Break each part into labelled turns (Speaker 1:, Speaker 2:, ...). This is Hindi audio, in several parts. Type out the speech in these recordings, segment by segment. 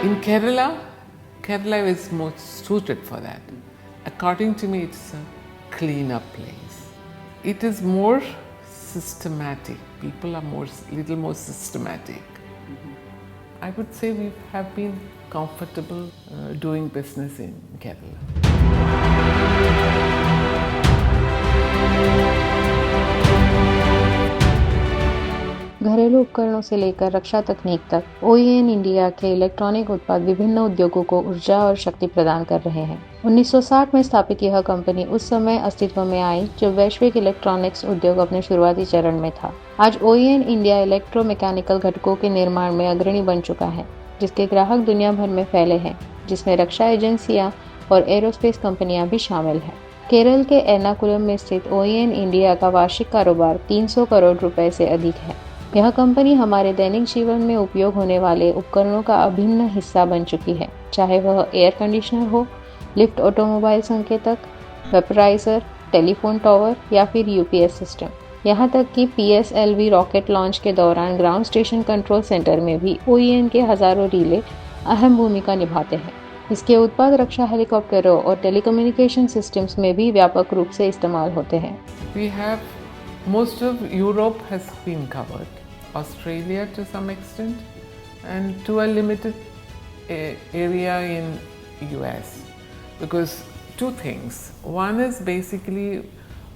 Speaker 1: In Kerala is most suited for that. According to me, it's a cleaner place. It is more systematic. People are little more systematic. I would say we have been comfortable doing business in Kerala.
Speaker 2: घरेलू उपकरणों से लेकर रक्षा तकनीक तक OEN इंडिया के इलेक्ट्रॉनिक उत्पाद विभिन्न उद्योगों को ऊर्जा और शक्ति प्रदान कर रहे हैं। 1960 में स्थापित यह कंपनी उस समय अस्तित्व में आई जब वैश्विक इलेक्ट्रॉनिक्स उद्योग अपने शुरुआती चरण में था। आज OEN इंडिया इलेक्ट्रोमैकेनिकल घटकों के निर्माण में अग्रणी बन चुका है, जिसके ग्राहक दुनिया भर में फैले हैं, जिसमें रक्षा एजेंसियां और एरोस्पेस कंपनियां भी शामिल हैं। केरल के एर्नाकुलम में स्थित OEN इंडिया का वार्षिक कारोबार 300 करोड़ रुपए से अधिक है। यह कंपनी हमारे दैनिक जीवन में उपयोग होने वाले उपकरणों का अभिन्न हिस्सा बन चुकी है, चाहे वह एयर कंडीशनर हो, लिफ्ट ऑटोमोबाइल संकेतक, वेपराइजर, टेलीफोन टॉवर या फिर UPS सिस्टम। यहाँ तक कि PSLV रॉकेट लॉन्च के दौरान ग्राउंड स्टेशन कंट्रोल सेंटर में भी OEN के हजारों रिले अहम भूमिका निभाते हैं। इसके उत्पाद रक्षा हेलीकॉप्टरों और टेलीकम्युनिकेशन सिस्टम्स में भी व्यापक रूप से इस्तेमाल होते हैं।
Speaker 1: Most of Europe has been covered, Australia to some extent, and to a limited area in US. Because two things. One is basically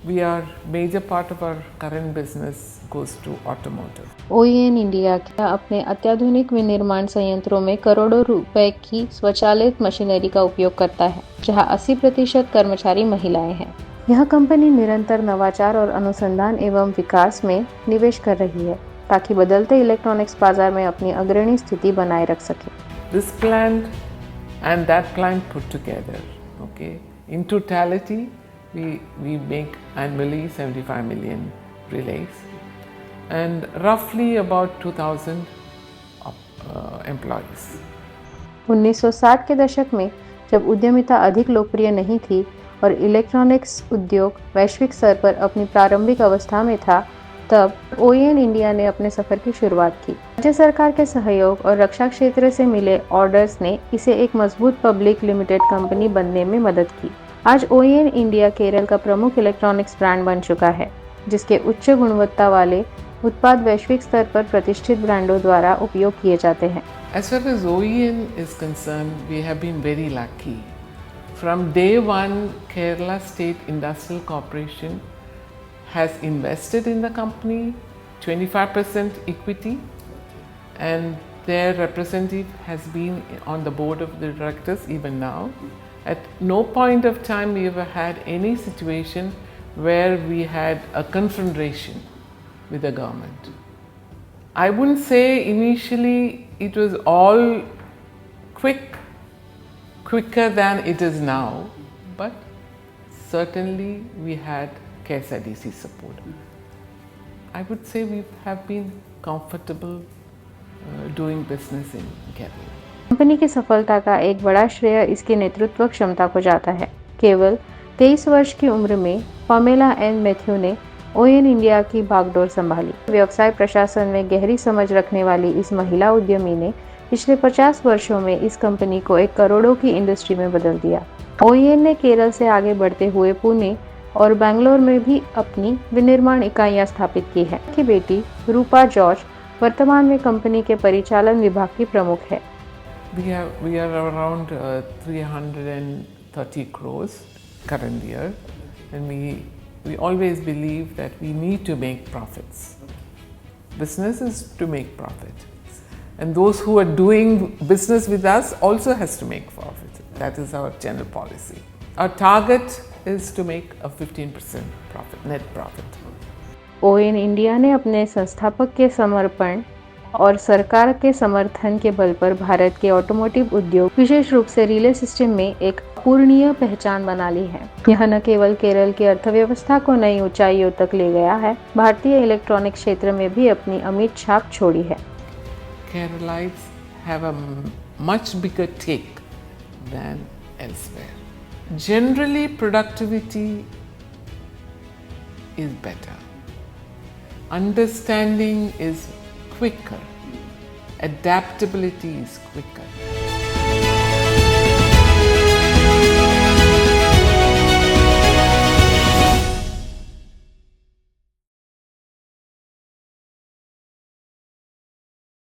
Speaker 1: major part of our current business goes to automotive.
Speaker 2: OEN India का अपने अत्याधुनिक विनिर्माण संयंत्रों में करोड़ों रुपए की स्वचालित मशीनरी का उपयोग करता है, जहां 80% कर्मचारी महिलाएं हैं। यह कंपनी निरंतर नवाचार और अनुसंधान एवं विकास में निवेश कर रही है, ताकि बदलते इलेक्ट्रॉनिक्स बाजार में अपनी अग्रणी स्थिति बनाए रख सके।
Speaker 1: This plant and that plant put together, okay, in totality, we make annually 75 million relays and roughly about 2,000 employees.
Speaker 2: 1960 के दशक में जब उद्यमिता अधिक लोकप्रिय नहीं थी और इलेक्ट्रॉनिक्स उद्योग वैश्विक स्तर पर अपनी प्रारंभिक अवस्था में था, तब OEN इंडिया ने अपने सफर की शुरुआत की। राज्य सरकार के सहयोग और रक्षा क्षेत्र से मिले ऑर्डर्स ने इसे एक मजबूत पब्लिक लिमिटेड कंपनी बनने में मदद की। आज OEN इंडिया केरल का प्रमुख इलेक्ट्रॉनिक्स ब्रांड बन चुका है, जिसके उच्च गुणवत्ता वाले उत्पाद वैश्विक स्तर पर प्रतिष्ठित ब्रांडों द्वारा उपयोग किए जाते हैं।
Speaker 1: As far as OEN is concerned, we have been very lucky. From day one, Kerala State Industrial Corporation has invested in the company, 25% equity, and their representative has been on the board of the directors even now. At no point of time we ever had any situation where we had a confrontation with the government. I wouldn't say initially it was all quicker than it is now, but certainly we had KSIDC support. I would say we have been comfortable doing business in Kerala.
Speaker 2: Company की सफलता का एक बड़ा श्रेय इसकी नेतृत्व क्षमता को जाता है। केवल 23 वर्ष की उम्र में पामेला एन मैथ्यू ने OEN इंडिया की बागडोर संभाली। व्यवसाय प्रशासन में गहरी समझ रखने वाली इस महिला उद्यमी ने पिछले 50 वर्षों में इस कंपनी को एक करोड़ों की इंडस्ट्री में बदल दिया। OEN ने केरल से आगे बढ़ते हुए पुणे और बैंगलोर में भी अपनी विनिर्माण इकाइयां स्थापित की है। की बेटी रूपा जॉर्ज वर्तमान में कंपनी के परिचालन विभाग की प्रमुख है।
Speaker 1: We are around 330 crores current year, and we always believe that we need to make profits. Business is to make profit, and those who are doing business with us also has to make profit. That is our general policy. Our target is to make a 15% profit, net profit.
Speaker 2: OEN India ने अपने संस्थापक के समर्पण और सरकार के समर्थन के बल पर भारत के ऑटोमोटिव उद्योग, विशेष रूप से रिले सिस्टम में एक अपूरणीय पहचान बना ली है। यह न केवल केरल की अर्थव्यवस्था को नई ऊंचाइयों तक ले गया है, भारतीय इलेक्ट्रॉनिक क्षेत्र में भी अपनी अमिट छाप छोड़ी है।
Speaker 1: Keralites have a much bigger take than elsewhere. Generally, productivity is better. Understanding is quicker. Adaptability is quicker.